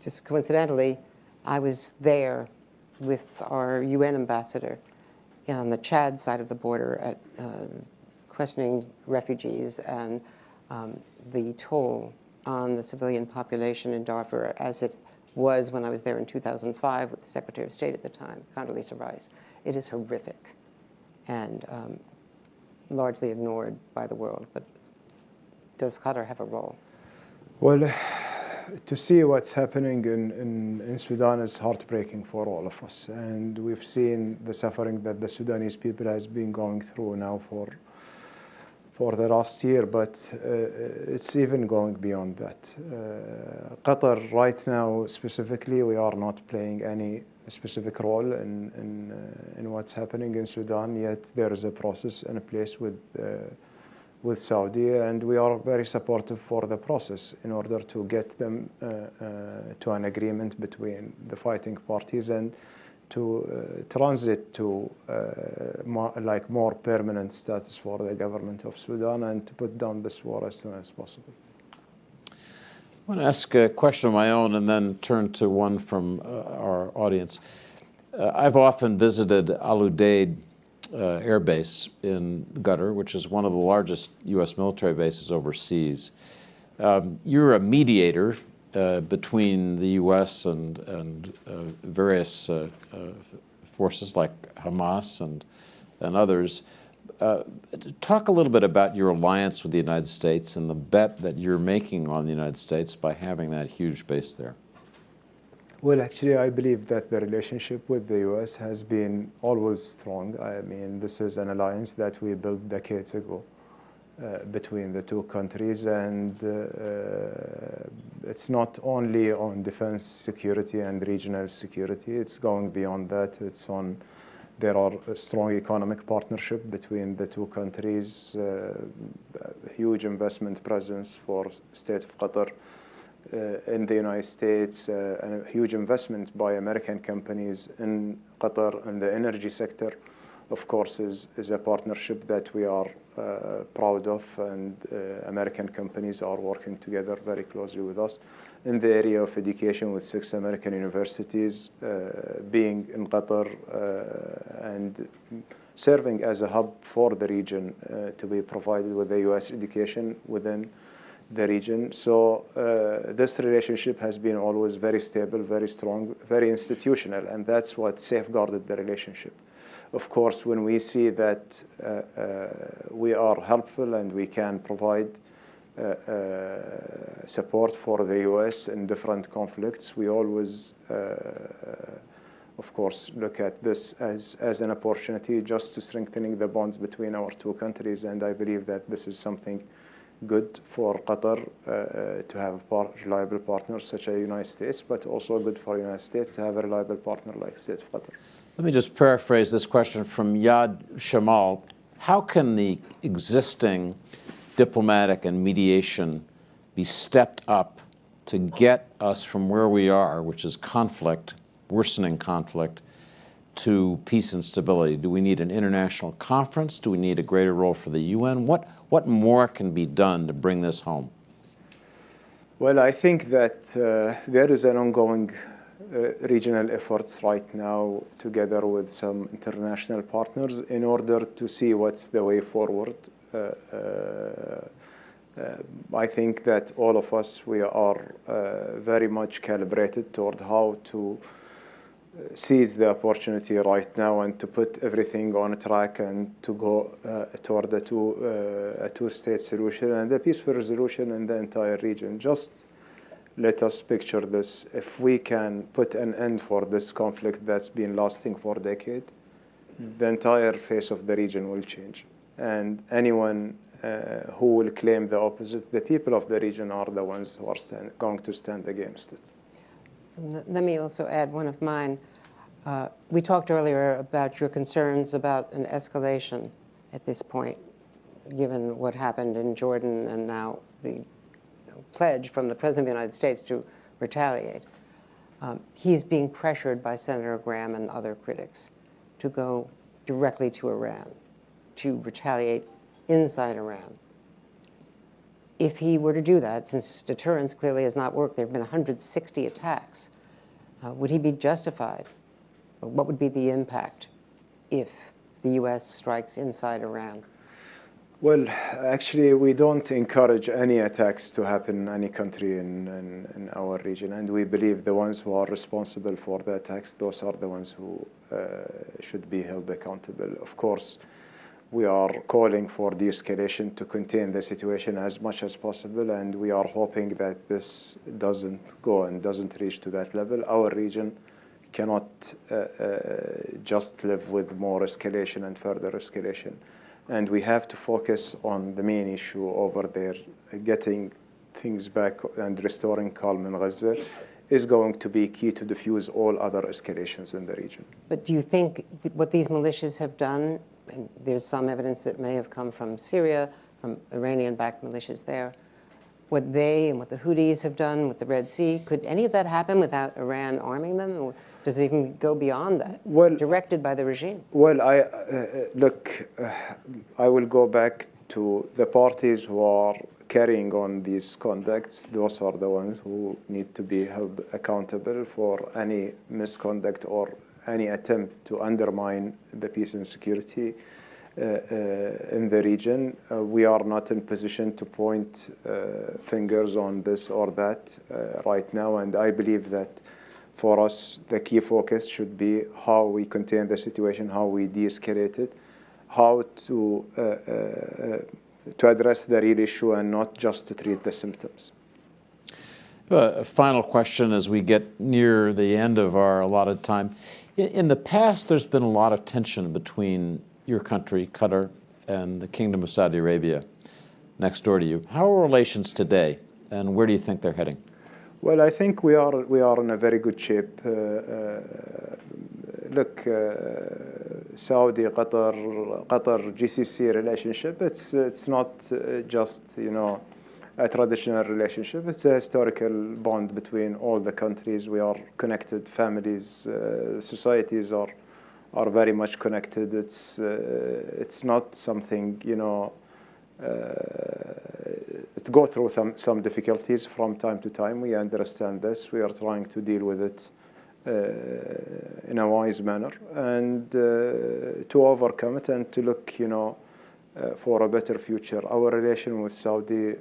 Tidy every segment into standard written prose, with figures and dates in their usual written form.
just coincidentally, I was there with our UN ambassador on the Chad side of the border at questioning refugees and the toll on the civilian population in Darfur as it was when I was there in 2005 with the Secretary of State at the time, Condoleezza Rice. It is horrific and largely ignored by the world. But does Qatar have a role? Well, to see what's happening in Sudan is heartbreaking for all of us. And we've seen the suffering that the Sudanese people has been going through now for the last year, but it's even going beyond that. Qatar right now, specifically, we are not playing any specific role in what's happening in Sudan, yet there is a process in place with Saudi, and we are very supportive for the process in order to get them to an agreement between the fighting parties and to transit to more permanent status for the government of Sudan and to put down this war as soon as possible. I want to ask a question of my own and then turn to one from our audience. I've often visited Al-Udeid Air Base in Qatar, which is one of the largest U.S. military bases overseas. You're a mediator between the U.S. and various forces like Hamas and others. Talk a little bit about your alliance with the United States and the bet that you're making on the United States by having that huge base there. Well, actually, I believe that the relationship with the U.S. has been always strong. I mean, this is an alliance that we built decades ago between the two countries, and it's not only on defense security and regional security. It's going beyond that. There are a strong economic partnership between the two countries, huge investment presence for state of Qatar in the United States, and a huge investment by American companies in Qatar in the energy sector, of course, is a partnership that we are proud of, and American companies are working together very closely with us. In the area of education, with 6 American universities being in Qatar and serving as a hub for the region to be provided with the U.S. education within the region. So this relationship has been always very stable, very strong, very institutional, and that's what safeguarded the relationship. Of course, when we see that we are helpful and we can provide support for the U.S. in different conflicts, we always, of course, look at this as an opportunity just to strengthening the bonds between our two countries. And I believe that this is something good for Qatar to have reliable partners such as the United States, but also good for the United States to have a reliable partner like the State of Qatar. Let me just paraphrase this question from Yad Shamal. How can the existing diplomatic and mediation be stepped up to get us from where we are, which is conflict, worsening conflict, to peace and stability? Do we need an international conference? Do we need a greater role for the UN? What more can be done to bring this home? Well, I think that there is an ongoing regional efforts right now together with some international partners in order to see what's the way forward. I think that all of us, we are very much calibrated toward how to seize the opportunity right now and to put everything on a track and to go toward a two-state solution and a peaceful resolution in the entire region. Just let us picture this. If we can put an end for this conflict that's been lasting for a decade, the entire face of the region will change. And anyone who will claim the opposite, the people of the region are the ones who are going to stand against it. Let me also add one of mine. We talked earlier about your concerns about an escalation at this point, given what happened in Jordan and now the pledge from the President of the United States to retaliate. He's being pressured by Senator Graham and other critics to go directly to Iran, to retaliate inside Iran. if he were to do that, since deterrence clearly has not worked, there have been 160 attacks, would he be justified? What would be the impact if the U.S. strikes inside Iran? Well, actually, we don't encourage any attacks to happen in any country in our region, and we believe the ones who are responsible for the attacks, those are the ones who should be held accountable. Of course, we are calling for de-escalation to contain the situation as much as possible, and we are hoping that this doesn't go and doesn't reach to that level. Our region cannot just live with more escalation and further escalation. And we have to focus on the main issue over there. Getting things back and restoring calm in Gaza is going to be key to diffuse all other escalations in the region. But do you think what these militias have done, and there's some evidence that may have come from Syria, from Iranian-backed militias there, what they and what the Houthis have done with the Red Sea, could any of that happen without Iran arming them? Or does it even go beyond that? Well, directed by the regime? Well, I will go back to the parties who are carrying on these conducts. Those are the ones who need to be held accountable for any misconduct or any attempt to undermine the peace and security in the region. We are not in position to point fingers on this or that right now, and I believe that for us, the key focus should be how we contain the situation, how we de-escalate it, how to address the real issue and not just to treat the symptoms. A final question as we get near the end of our allotted time. In the past, there's been a lot of tension between your country, Qatar, and the Kingdom of Saudi Arabia next door to you. How are relations today, and where do you think they're heading? Well, I think we are in a very good shape. Saudi, Qatar, GCC relationship. It's not just a traditional relationship. It's a historical bond between all the countries. We are connected. Families, societies are very much connected. It's not something it go through some difficulties from time to time. We understand this. We are trying to deal with it in a wise manner and to overcome it and to look, for a better future. Our relation with Saudi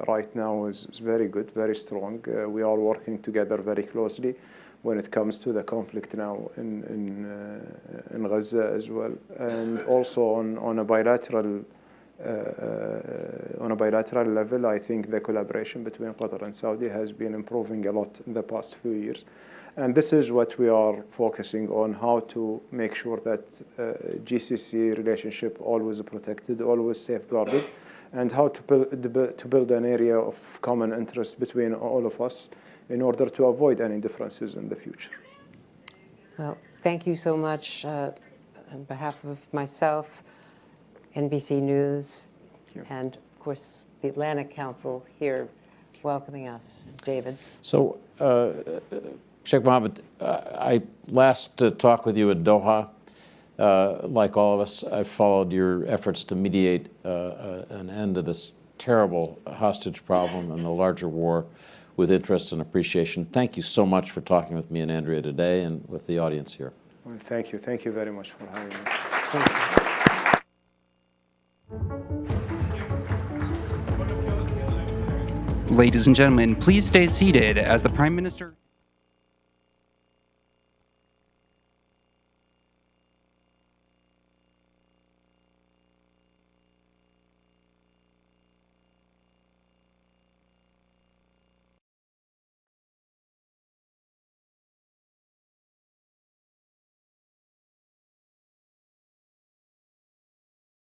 right now is very good, very strong. We are working together very closely when it comes to the conflict now in Gaza as well, and also on a bilateral level. I think the collaboration between Qatar and Saudi has been improving a lot in the past few years. And this is what we are focusing on, how to make sure that GCC relationship always protected, always safeguarded, and how to build an area of common interest between all of us in order to avoid any differences in the future. Well, thank you so much on behalf of myself, NBC News, and of course the Atlantic Council here welcoming us. David. So, Sheikh Mohammed, I last talked with you at Doha. Like all of us, I followed your efforts to mediate an end to this terrible hostage problem and the larger war with interest and appreciation. Thank you so much for talking with me and Andrea today and with the audience here. Well, thank you. Thank you very much for having me. Thank you. Ladies and gentlemen, please stay seated as the Prime Minister...